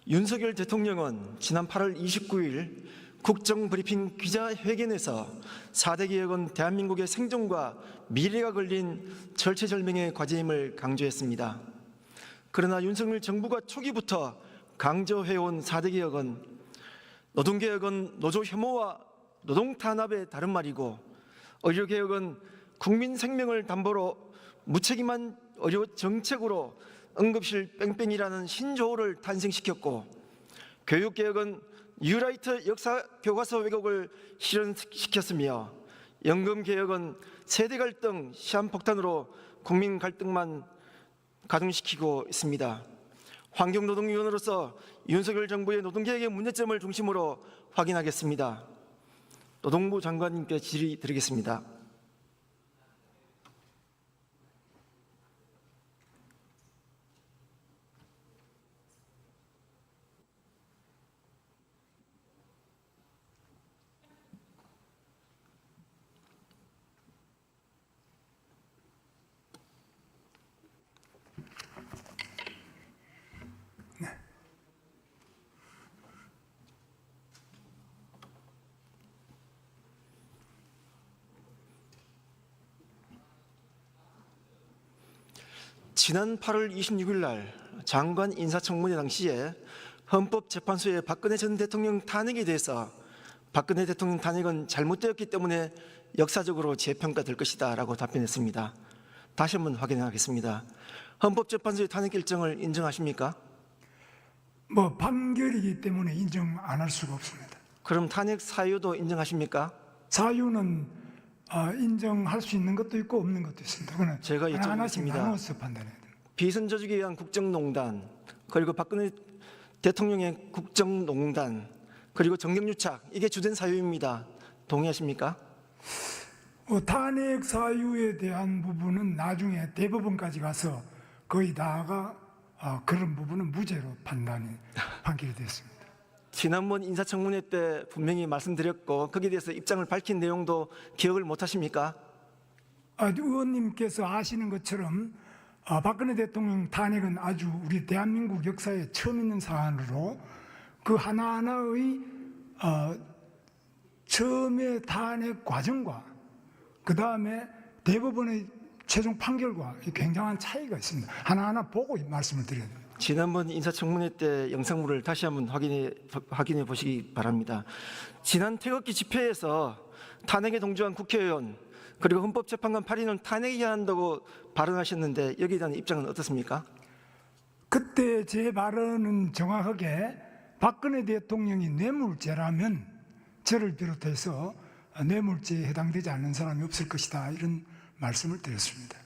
윤석열 대통령은 지난 8월 29일 국정브리핑 기자회견에서 4대 개혁은 대한민국의 생존과 미래가 걸린 절체절명의 과제임을 강조했습니다. 그러나 윤석열 정부가 초기부터 강조해온 4대 개혁은 노동개혁은 노조 혐오와 노동 탄압의 다른 말이고, 의료개혁은 국민 생명을 담보로 무책임한 의료 정책으로 응급실 뺑뺑이라는 신조어를 탄생시켰고, 교육개혁은 뉴라이트 역사 교과서 왜곡을 실현시켰으며, 연금개혁은 세대 갈등, 시한폭탄으로 국민 갈등만 가중시키고 있습니다. 환경노동위원으로서 윤석열 정부의 노동개혁의 문제점을 중심으로 확인하겠습니다. 노동부 장관님께 질의드리겠습니다. 지난 8월 26일 날 장관 인사청문회 당시에 헌법재판소의 박근혜 전 대통령 탄핵에 대해서 박근혜 대통령 탄핵은 잘못되었기 때문에 역사적으로 재평가될 것이다 라고 답변했습니다. 다시 한번 확인하겠습니다. 헌법재판소의 탄핵 결정을 인정하십니까? 판결이기 때문에 인정 안 할 수가 없습니다. 그럼 탄핵 사유도 인정하십니까? 사유는 인정할 수 있는 것도 있고 없는 것도 있습니다. 그거는 제가 하나씩 여쭤보겠습니다. 나눠서 판단해야 됩니다. 비선조직에 의한 국정농단, 그리고 박근혜 대통령의 국정농단, 그리고 정경유착, 이게 주된 사유입니다. 동의하십니까? 탄핵 사유에 대한 부분은 나중에 대법원까지 가서 거의 다가 그런 부분은 무죄로 판결이 됐습니다. 지난번 인사청문회 때 분명히 말씀드렸고, 거기에 대해서 입장을 밝힌 내용도 기억을 못하십니까? 의원님께서 아시는 것처럼 박근혜 대통령 탄핵은 아주 우리 대한민국 역사에 처음 있는 사안으로 그 하나하나의 처음의 탄핵 과정과 그 다음에 대법원의 최종 판결과 굉장한 차이가 있습니다. 하나하나 보고 말씀을 드려야 됩니다. 지난번 인사청문회 때 영상물을 다시 한번 확인해 보시기 바랍니다. 지난 태극기 집회에서 탄핵에 동조한 국회의원, 그리고 헌법재판관 8인은 탄핵해야 한다고 발언하셨는데 여기에 대한 입장은 어떻습니까? 그때 제 발언은 정확하게 박근혜 대통령이 뇌물죄라면 저를 비롯해서 뇌물죄에 해당되지 않는 사람이 없을 것이다, 이런 말씀을 드렸습니다.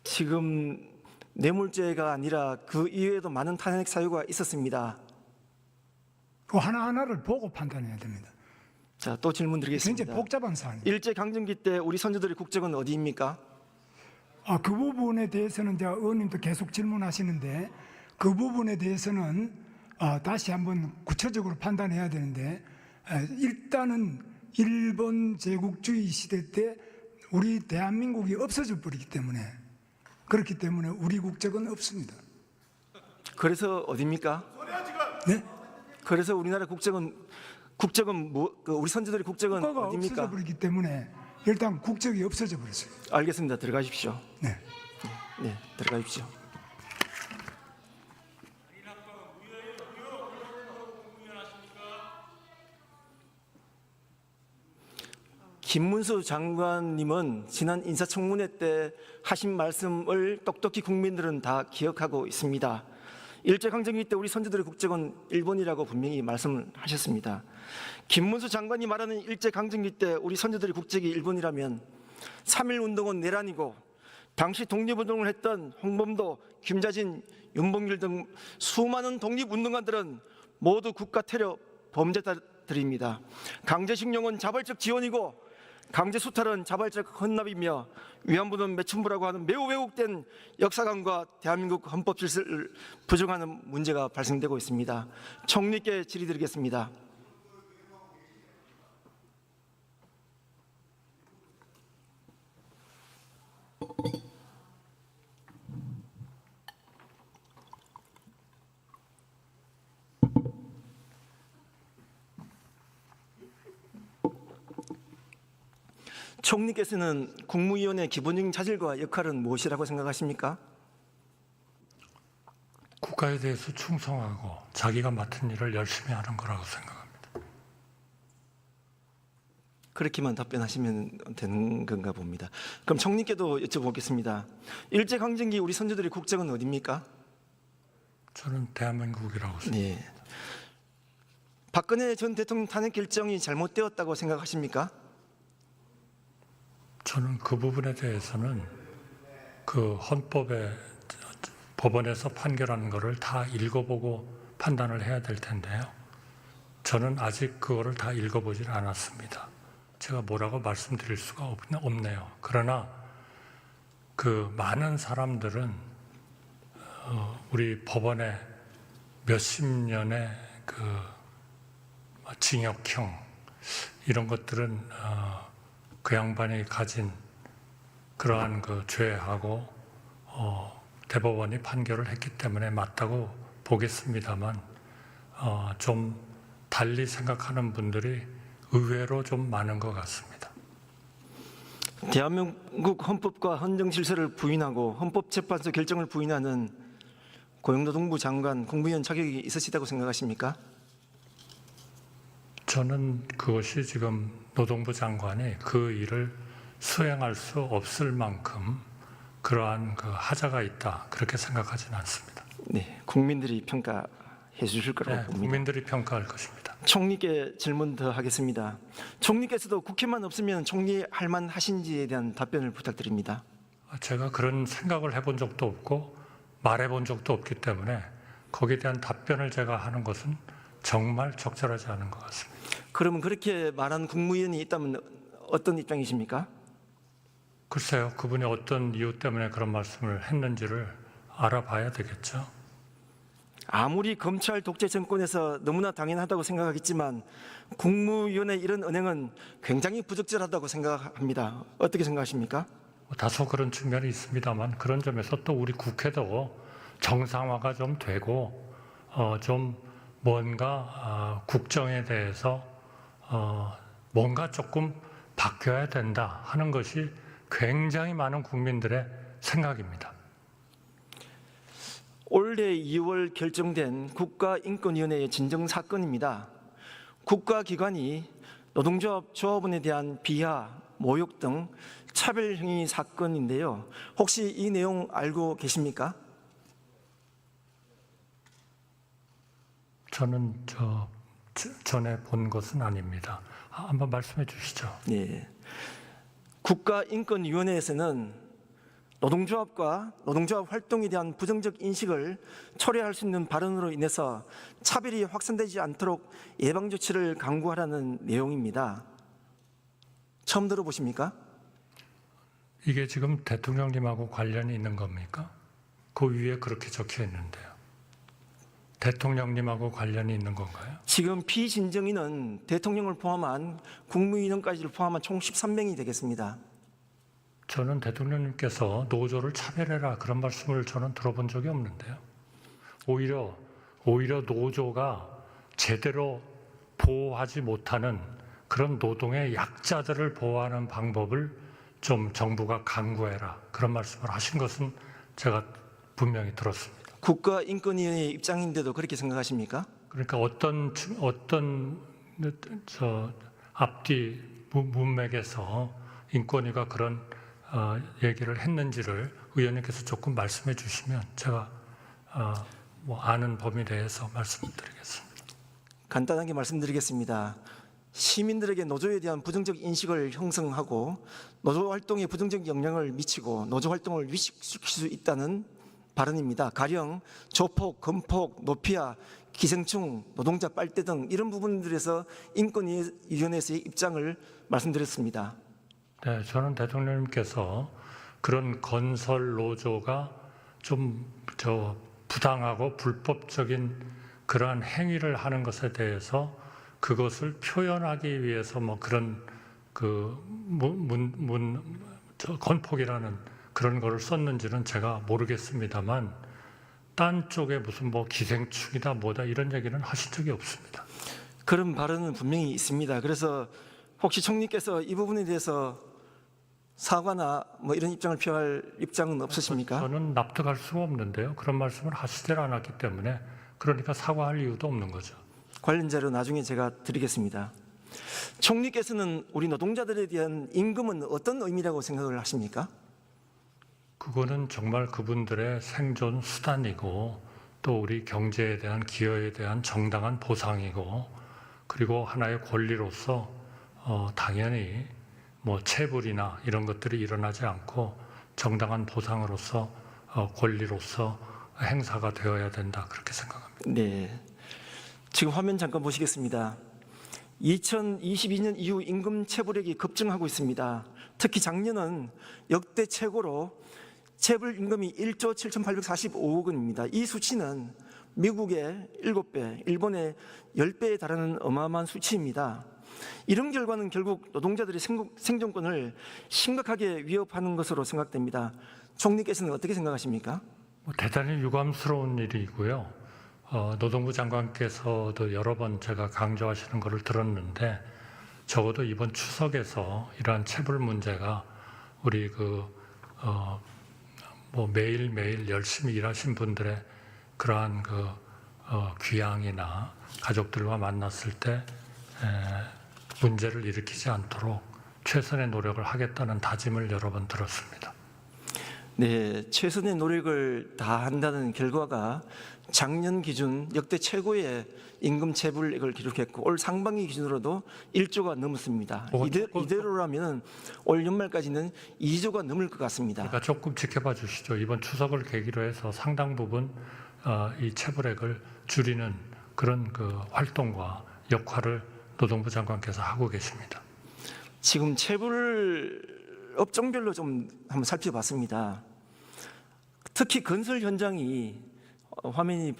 지금 뇌물죄가 아니라 그 이외에도 많은 탄핵 사유가 있었습니다. 그 하나하나를 보고 판단해야 됩니다. 자, 또 질문 드리겠습니다. 굉장히 복잡한 사안입니다. 일제강점기 때 우리 선조들의 국적은 어디입니까? 그 부분에 대해서는 의원님도 계속 질문하시는데, 그 부분에 대해서는 다시 한번 구체적으로 판단해야 되는데, 일단은 일본 제국주의 시대 때 우리 대한민국이 없어져 버리기 때문에, 그렇기 때문에 우리 국적은 없습니다. 그래서 어디입니까? 네? 그래서 우리나라 국적은 우리 선조들의 국적은 국가가 어디입니까? 없어져 버리기 때문에 일단 국적이 없어져 버렸어요. 알겠습니다. 들어가십시오. 네. 네, 들어가십시오. 김문수 장관님은 지난 인사청문회 때 하신 말씀을 똑똑히 국민들은 다 기억하고 있습니다. 일제강점기 때 우리 선조들의 국적은 일본이라고 분명히 말씀을 하셨습니다. 김문수 장관이 말하는 일제강점기 때 우리 선조들의 국적이 일본이라면 3.1운동은 내란이고, 당시 독립운동을 했던 홍범도, 김자진, 윤봉길 등 수많은 독립운동가들은 모두 국가 테러 범죄자들입니다. 강제징용은 자발적 지원이고 강제수탈은 자발적 헌납이며 위안부는 매춘부라고 하는 매우 왜곡된 역사관과 대한민국 헌법 질서를 부정하는 문제가 발생되고 있습니다. 총리께 질의드리겠습니다. 총리께서는 국무위원의 기본적인 자질과 역할은 무엇이라고 생각하십니까? 국가에 대해서 충성하고 자기가 맡은 일을 열심히 하는 거라고 생각합니다. 그렇게만 답변하시면 되는 건가 봅니다. 그럼 총리께도 여쭤보겠습니다. 일제강점기 우리 선조들의 국적은 어디입니까? 저는 대한민국이라고 생각합니다. 네. 박근혜 전 대통령 탄핵 결정이 잘못되었다고 생각하십니까? 저는 그 부분에 대해서는 그 헌법에 법원에서 판결하는 것을 다 읽어보고 판단을 해야 될 텐데요. 저는 아직 그거를 다 읽어보질 않았습니다. 제가 뭐라고 말씀드릴 수가 없네요. 그러나 그 많은 사람들은 우리 법원의 몇십 년의 그 징역형 이런 것들은 그 양반이 가진 그러한 그 죄하고 대법원이 판결을 했기 때문에 맞다고 보겠습니다만 좀 달리 생각하는 분들이 의외로 좀 많은 것 같습니다. 대한민국 헌법과 헌정질서를 부인하고 헌법재판소 결정을 부인하는 고용노동부 장관 국무위원 자격이 있으시다고 생각하십니까? 저는 그것이 지금 노동부 장관이 그 일을 수행할 수 없을 만큼 그러한 그 하자가 있다 그렇게 생각하지는 않습니다. 네, 국민들이 평가해 주실 거라고 네, 봅니다. 국민들이 평가할 것입니다. 총리께 질문 더 하겠습니다. 총리께서도 국회만 없으면 총리 할 만하신지에 대한 답변을 부탁드립니다. 제가 그런 생각을 해본 적도 없고 말해본 적도 없기 때문에 거기에 대한 답변을 제가 하는 것은 정말 적절하지 않은 것 같습니다. 그러면 그렇게 말한 국무위원이 있다면 어떤 입장이십니까? 글쎄요, 그분이 어떤 이유 때문에 그런 말씀을 했는지를 알아봐야 되겠죠. 아무리 검찰 독재 정권에서 너무나 당연하다고 생각하겠지만 국무위원의 이런 언행은 굉장히 부적절하다고 생각합니다. 어떻게 생각하십니까? 다소 그런 측면이 있습니다만 그런 점에서 또 우리 국회도 정상화가 좀 되고 좀 뭔가 국정에 대해서 뭔가 조금 바뀌어야 된다 하는 것이 굉장히 많은 국민들의 생각입니다. 올해 2월 결정된 국가인권위원회의 진정 사건입니다. 국가기관이 노동조합 조합원에 대한 비하, 모욕 등 차별 행위 사건인데요. 혹시 이 내용 알고 계십니까? 저는 전에 본 것은 아닙니다. 한번 말씀해 주시죠. 네. 국가인권위원회에서는 노동조합과 노동조합 활동에 대한 부정적 인식을 초래할 수 있는 발언으로 인해서 차별이 확산되지 않도록 예방 조치를 강구하라는 내용입니다. 처음 들어보십니까? 이게 지금 대통령님하고 관련이 있는 겁니까? 그 위에 그렇게 적혀 있는데요. 대통령님하고 관련이 있는 건가요? 지금 피진정인은 대통령을 포함한 국무위원까지를 포함한 총 13명이 되겠습니다. 저는 대통령님께서 노조를 차별해라 그런 말씀을 저는 들어본 적이 없는데요. 오히려 노조가 제대로 보호하지 못하는 그런 노동의 약자들을 보호하는 방법을 좀 정부가 강구해라 그런 말씀을 하신 것은 제가 분명히 들었습니다. 국가인권위원회의 입장인데도 그렇게 생각하십니까? 그러니까 어떤 앞뒤 문맥에서 인권위가 그런 얘기를 했는지를 의원님께서 조금 말씀해 주시면 제가 아는 범위 내에서 말씀드리겠습니다. 간단하게 말씀드리겠습니다. 시민들에게 노조에 대한 부정적 인식을 형성하고 노조 활동에 부정적 영향을 미치고 노조 활동을 위축시킬 수 있다는 발언입니다. 가령 조폭, 검폭, 노피아, 기생충, 노동자 빨대 등 이런 부분들에서 인권위원회에서의 입장을 말씀드렸습니다. 네, 저는 대통령님께서 그런 건설 노조가 좀 부당하고 불법적인 그러한 행위를 하는 것에 대해서 그것을 표현하기 위해서 뭐 그런 건폭이라는 그런 거를 썼는지는 제가 모르겠습니다만 딴 쪽에 무슨 뭐 기생충이다 뭐다 이런 얘기는 하신 적이 없습니다. 그런 발언은 분명히 있습니다. 그래서 혹시 총리께서 이 부분에 대해서 사과나 뭐 이런 입장을 표할 입장은 없으십니까? 저는 납득할 수가 없는데요. 그런 말씀을 하시질 않았기 때문에 그러니까 사과할 이유도 없는 거죠. 관련 자료 나중에 제가 드리겠습니다. 총리께서는 우리 노동자들에 대한 임금은 어떤 의미라고 생각을 하십니까? 그거는 정말 그분들의 생존 수단이고 또 우리 경제에 대한 기여에 대한 정당한 보상이고 그리고 하나의 권리로서 당연히 뭐 체불이나 이런 것들이 일어나지 않고 정당한 보상으로서 권리로서 행사가 되어야 된다 그렇게 생각합니다. 네. 지금 화면 잠깐 보시겠습니다. 2022년 이후 임금 체불액이 급증하고 있습니다. 특히 작년은 역대 최고로 체불 임금이 1조 7,845억 원입니다. 이 수치는 미국의 7배, 일본의 10배에 달하는 어마어마한 수치입니다. 이런 결과는 결국 노동자들의 생존권을 심각하게 위협하는 것으로 생각됩니다. 총리께서는 어떻게 생각하십니까? 대단히 유감스러운 일이고요. 노동부 장관께서도 여러 번 제가 강조하시는 것을 들었는데 적어도 이번 추석에서 이러한 체불 문제가 우리 뭐 매일매일 열심히 일하신 분들의 그러한 귀향이나 가족들과 만났을 때 문제를 일으키지 않도록 최선의 노력을 하겠다는 다짐을 여러 번 들었습니다. 네, 최선의 노력을 다한다는 결과가 작년 기준 역대 최고의 임금 체불액을 기록했고 올 상반기 기준으로도 1조가 넘었습니다. 이대로라면 올 연말까지는 2조가 넘을 것 같습니다. 그러니까 조금 지켜봐 주시죠. 이번 추석을 계기로 해서 상당 부분 이 체불액을 줄이는 그런 활동과 역할을 노동부 장관께서 하고 계십니다. 지금 체불 업종별로 좀 한번 살펴봤습니다. 특히 건설 현장이 화면이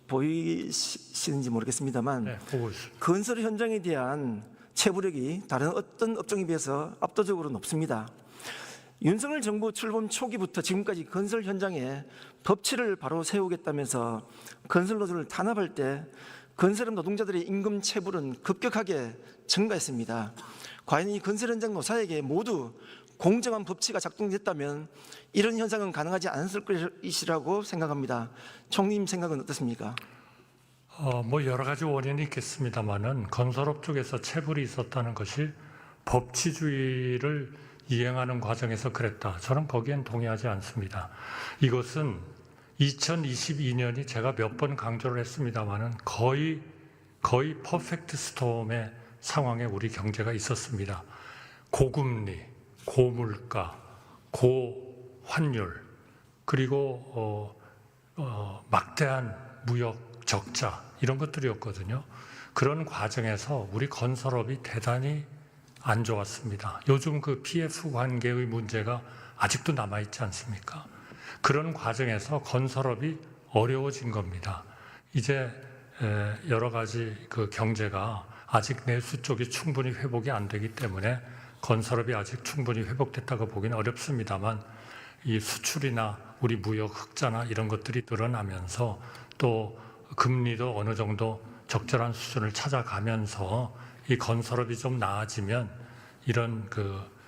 보이시는지 모르겠습니다만 네, 보고 있습니다. 건설 현장에 대한 체불액이 다른 어떤 업종에 비해서 압도적으로 높습니다. 윤석열 정부 출범 초기부터 지금까지 건설 현장에 법치를 바로 세우겠다면서 건설 노조를 탄압할 때 건설업 노동자들의 임금 체불은 급격하게 증가했습니다. 과연 이 건설 현장 노사에게 모두 공정한 법치가 작동됐다면 이런 현상은 가능하지 않았을 것이라고 생각합니다. 총리님 생각은 어떻습니까? 뭐 여러 가지 원인이 있겠습니다만은 건설업 쪽에서 체불이 있었다는 것이 법치주의를 이행하는 과정에서 그랬다. 저는 거기엔 동의하지 않습니다. 이것은 2022년이 제가 몇 번 강조를 했습니다만은 거의 퍼펙트 스톰의 상황에 우리 경제가 있었습니다. 고금리, 고물가, 고환율, 그리고 막대한 무역 적자 이런 것들이었거든요. 그런 과정에서 우리 건설업이 대단히 안 좋았습니다. 요즘 PF 관계의 문제가 아직도 남아있지 않습니까? 그런 과정에서 건설업이 어려워진 겁니다. 이제 여러 가지 경제가 아직 내수 쪽이 충분히 회복이 안 되기 때문에 건설업이 아직 충분히 회복됐다고 보기는 어렵습니다만 이 수출이나 우리 무역 흑자나 이런 것들이 늘어나면서 또 금리도 어느 정도 적절한 수준을 찾아가면서 이 건설업이 좀 나아지면 이런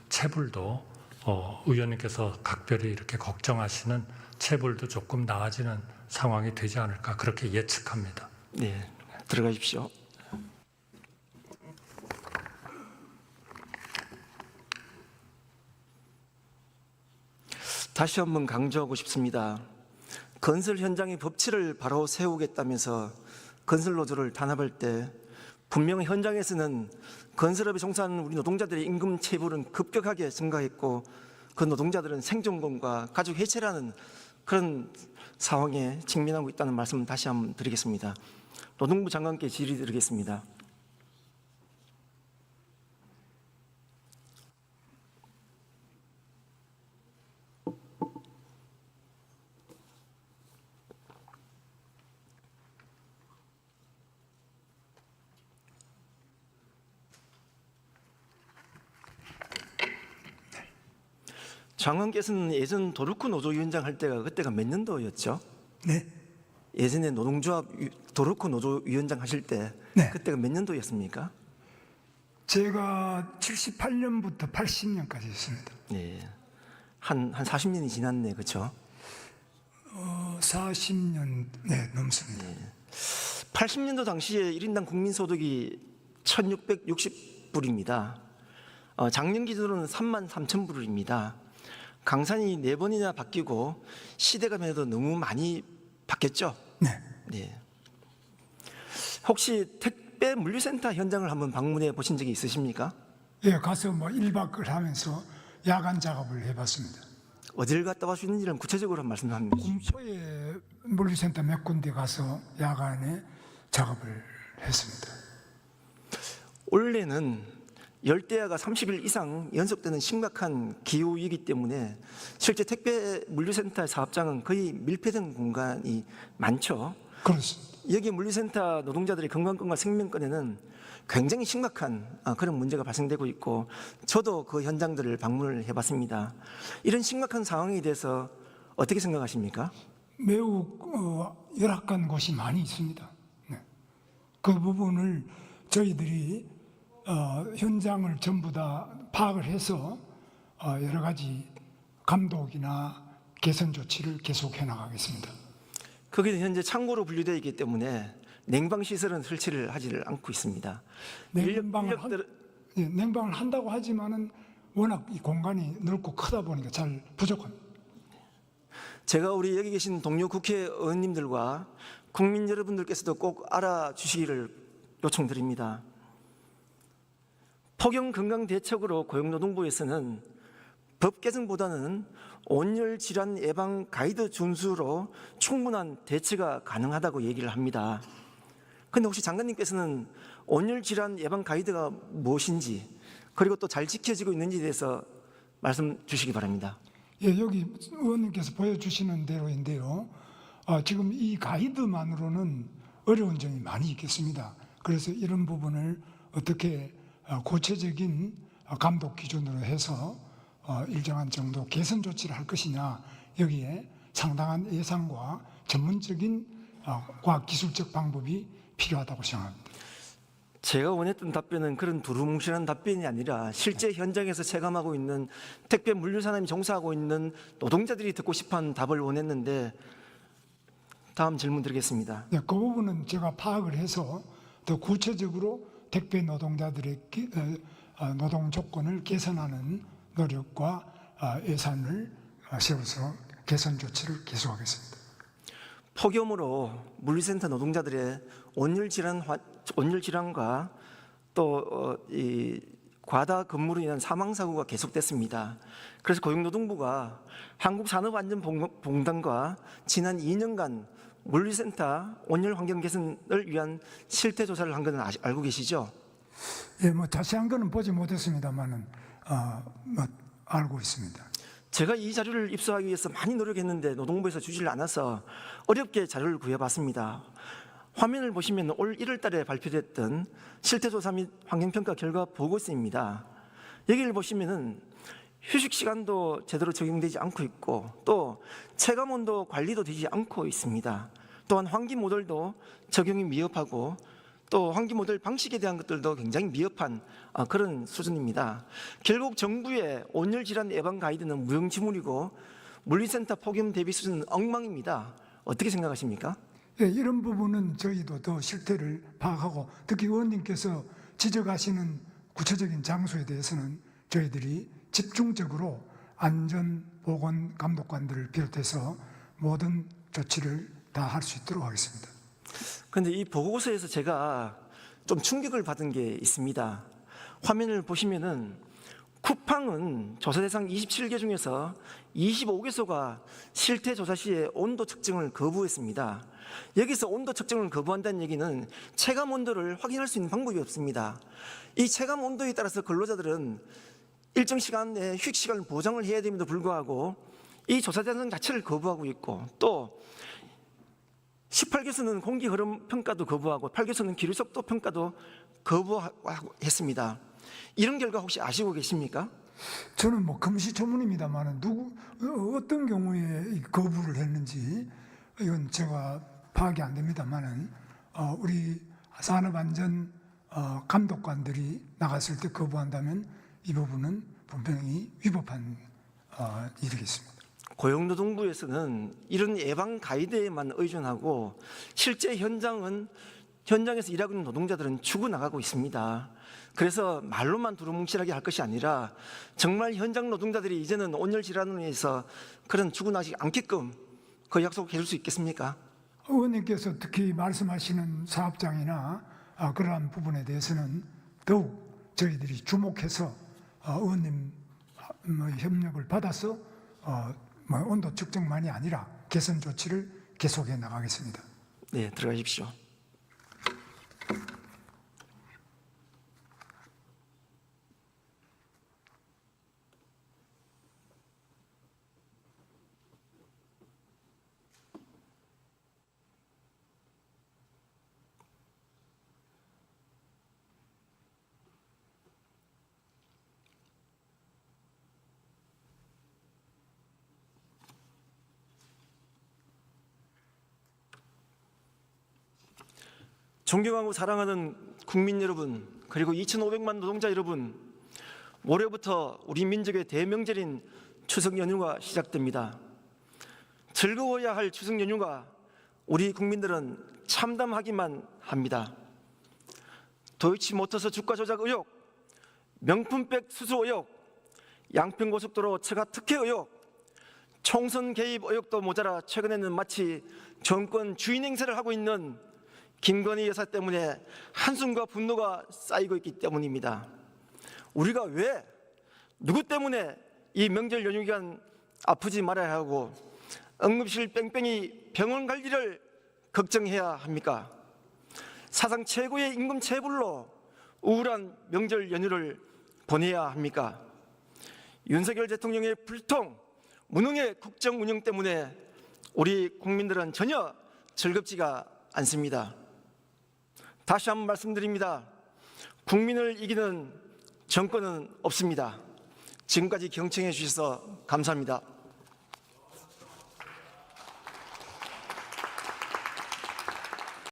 체불도 의원님께서 각별히 이렇게 걱정하시는 체불도 조금 나아지는 상황이 되지 않을까 그렇게 예측합니다. 네, 들어가십시오. 다시 한번 강조하고 싶습니다. 건설 현장의 법치를 바로 세우겠다면서 건설 노조를 탄압할 때 분명 현장에서는 건설업에 종사하는 우리 노동자들의 임금 체불은 급격하게 증가했고 그 노동자들은 생존권과 가족 해체라는 그런 상황에 직면하고 있다는 말씀을 다시 한번 드리겠습니다. 노동부 장관께 질의드리겠습니다. 장관께서는 예전 도르코 노조위원장 할 때가 그때가 몇 년도였죠? 네. 예전에 노동조합 도르코 노조위원장 하실 때 네. 그때가 몇 년도였습니까? 제가 78년부터 80년까지 했습니다. 네. 한 40년이 지났네, 그렇죠? 40년 넘습니다. 80년도 당시에 1인당 국민소득이 1,660불입니다. 작년 기준으로는 33,000불입니다. 강산이 4번이나 바뀌고 시대가 변해도 너무 많이 바뀌었죠? 네. 네. 혹시 택배 물류센터 현장을 한번 방문해 보신 적이 있으십니까? 예, 가서 뭐 1박을 하면서 야간 작업을 해봤습니다. 어딜 갔다 와주는지는 구체적으로 한 말씀 좀 해주시죠. 공포에 물류센터 몇 군데 가서 야간에 작업을 했습니다. 올해는 열대야가 30일 이상 연속되는 심각한 기후이기 때문에 실제 택배 물류센터 사업장은 거의 밀폐된 공간이 많죠. 그렇습니다. 여기 물류센터 노동자들의 건강권과 생명권에는 굉장히 심각한 그런 문제가 발생되고 있고 저도 그 현장들을 방문을 해봤습니다. 이런 심각한 상황에 대해서 어떻게 생각하십니까? 매우 열악한 곳이 많이 있습니다. 네. 그 부분을 저희들이 현장을 전부 다 파악을 해서 여러 가지 감독이나 개선 조치를 계속해 나가겠습니다. 거기는 현재 창고로 분류되어 있기 때문에 냉방 시설은 설치를 하지를 않고 있습니다. 냉방을 한다고 하지만은 워낙 이 공간이 넓고 크다 보니까 잘 부족합니다. 제가 우리 여기 계신 동료 국회의원님들과 국민 여러분들께서도 꼭 알아주시기를 요청드립니다. 폭염 건강 대책으로 고용노동부에서는 법 개정보다는 온열 질환 예방 가이드 준수로 충분한 대처가 가능하다고 얘기를 합니다. 그런데 혹시 장관님께서는 온열 질환 예방 가이드가 무엇인지 그리고 또 잘 지켜지고 있는지에 대해서 말씀 주시기 바랍니다. 예, 여기 의원님께서 보여주시는 대로인데요. 지금 이 가이드만으로는 어려운 점이 많이 있겠습니다. 그래서 이런 부분을 어떻게 구체적인 감독 기준으로 해서 일정한 정도 개선 조치를 할 것이냐, 여기에 상당한 예산과 전문적인 과학기술적 방법이 필요하다고 생각합니다. 제가 원했던 답변은 그런 두루뭉실한 답변이 아니라 실제 현장에서 체감하고 있는 택배 물류산업이 종사하고 있는 노동자들이 듣고 싶어하는 답을 원했는데 다음 질문 드리겠습니다. 네, 그 부분은 제가 파악을 해서 더 구체적으로 택배 노동자들의 노동 조건을 개선하는 노력과 예산을 세워서 개선 조치를 계속하겠습니다. 폭염으로 물류센터 노동자들의 온열 질환과 또 이 과다 근무로 인한 사망 사고가 계속됐습니다. 그래서 고용노동부가 한국산업안전공단과 지난 2년간 물류센터 온열 환경 개선을 위한 실태 조사를 한 것은 알고 계시죠? 예, 뭐 자세한 거는 보지 못했습니다만은 뭐 알고 있습니다. 제가 이 자료를 입수하기 위해서 많이 노력했는데 노동부에서 주지를 않아서 어렵게 자료를 구해봤습니다. 화면을 보시면 올 1월 달에 발표됐던 실태조사 및 환경평가 결과 보고서입니다. 여기를 보시면은 휴식 시간도 제대로 적용되지 않고 있고 또 체감온도 관리도 되지 않고 있습니다. 또한 환기 모델도 적용이 미흡하고 또 환기 모델 방식에 대한 것들도 굉장히 미흡한 그런 수준입니다. 결국 정부의 온열 질환 예방 가이드는 무용지물이고 물류센터 폭염 대비 수준은 엉망입니다. 어떻게 생각하십니까? 예, 이런 부분은 저희도 더 실태를 파악하고 특히 의원님께서 지적하시는 구체적인 장소에 대해서는 저희들이 집중적으로 안전보건감독관들을 비롯해서 모든 조치를 다 할 수 있도록 하겠습니다. 그런데 이 보고서에서 제가 좀 충격을 받은 게 있습니다. 화면을 보시면은 쿠팡은 조사 대상 27개 중에서 25개소가 실태 조사 시에 온도 측정을 거부했습니다. 여기서 온도 측정을 거부한다는 얘기는 체감 온도를 확인할 수 있는 방법이 없습니다. 이 체감 온도에 따라서 근로자들은 일정 시간 내에 휴식 시간을 보장을 해야 됨에도 불구하고 이 조사 대상 자체를 거부하고 있고 또 18개소는 공기 흐름 평가도 거부하고 8개소는 기류 속도 평가도 거부했습니다. 이런 결과 혹시 아시고 계십니까? 저는 뭐 금시초문입니다만 어떤 경우에 거부를 했는지 이건 제가 파악이 안 됩니다만은 우리 산업안전 감독관들이 나갔을 때 거부한다면 이 부분은 분명히 위법한 일이겠습니다. 고용노동부에서는 이런 예방 가이드에만 의존하고 실제 현장에서 일하고 있는 노동자들은 죽어나가고 있습니다. 그래서 말로만 두루뭉실하게 할 것이 아니라 정말 현장 노동자들이 이제는 온열 질환에서 그런 죽어나가지 않게끔 그 약속을 해줄 수 있겠습니까? 의원님께서 특히 말씀하시는 사업장이나 그러한 부분에 대해서는 더욱 저희들이 주목해서 의원님 협력을 받아서 온도 측정만이 아니라 개선 조치를 계속해 나가겠습니다. 네, 들어가십시오. 존경하고 사랑하는 국민 여러분, 그리고 2,500만 노동자 여러분, 올해부터 우리 민족의 대명절인 추석 연휴가 시작됩니다. 즐거워야 할 추석 연휴가 우리 국민들은 참담하기만 합니다. 도이치모터스 주가 조작 의혹, 명품백 수수 의혹, 양평고속도로 처가 특혜 의혹, 총선 개입 의혹도 모자라 최근에는 마치 정권 주인 행세를 하고 있는 김건희 여사 때문에 한숨과 분노가 쌓이고 있기 때문입니다. 우리가 왜 누구 때문에 이 명절 연휴 기간 아프지 말아야 하고 응급실 뺑뺑이 병원 갈 일을 걱정해야 합니까? 사상 최고의 임금 체불로 우울한 명절 연휴를 보내야 합니까? 윤석열 대통령의 불통, 무능의 국정 운영 때문에 우리 국민들은 전혀 즐겁지가 않습니다. 다시 한번 말씀드립니다. 국민을 이기는 정권은 없습니다. 지금까지 경청해 주셔서 감사합니다.